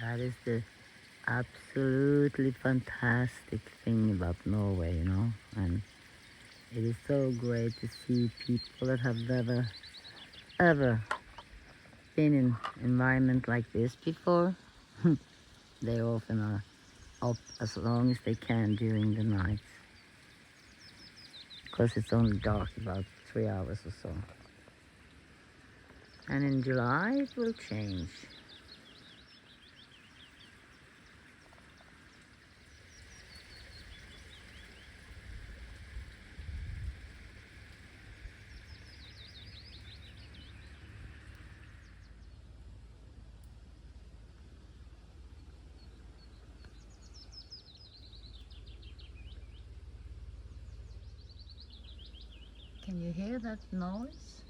That is the absolutely fantastic thing about Norway, you know. And it is so great to see people that have never, ever been in environment like this before. They often are up as long as they can during the night, because it's only dark about 3 hours or so. And in July it will change. Can you hear that noise?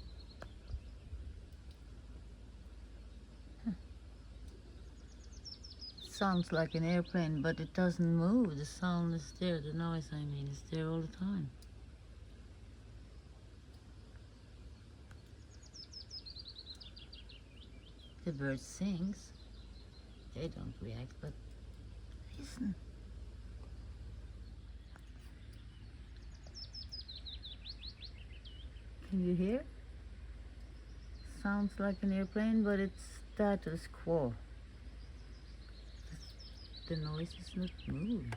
Sounds like an airplane, but it doesn't move. The sound is there, the noise I mean is there all the time. The bird sings. They don't react, but listen. Can you hear? Sounds like an airplane, but it's status quo. The noise is not moving.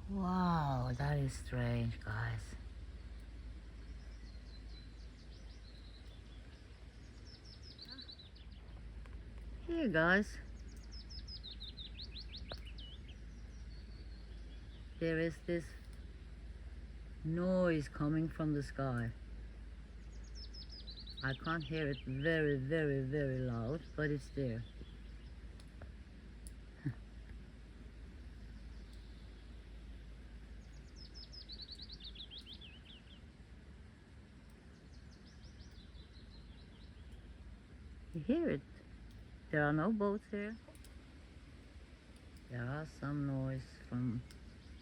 Wow, that is strange, guys. Here, guys. There is this noise coming from the sky. I can't hear it very, very, very loud, but it's there. You hear it. There are no boats here. There are some noise from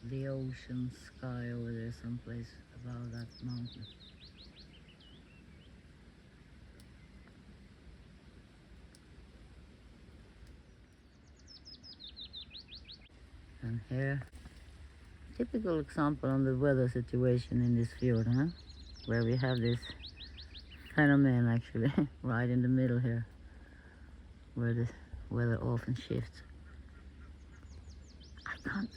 the ocean sky over there someplace above that mountain. And here, typical example on the weather situation in this fjord, huh? Where we have this phenomenon actually right in the middle here, where the weather often shifts. I can't.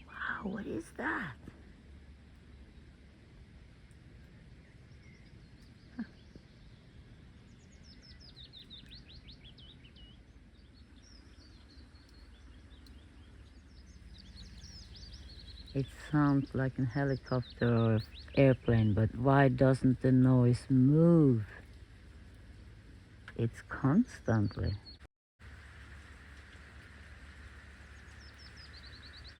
Wow, what is that? It sounds like a helicopter or an airplane, but why doesn't the noise move? It's constantly.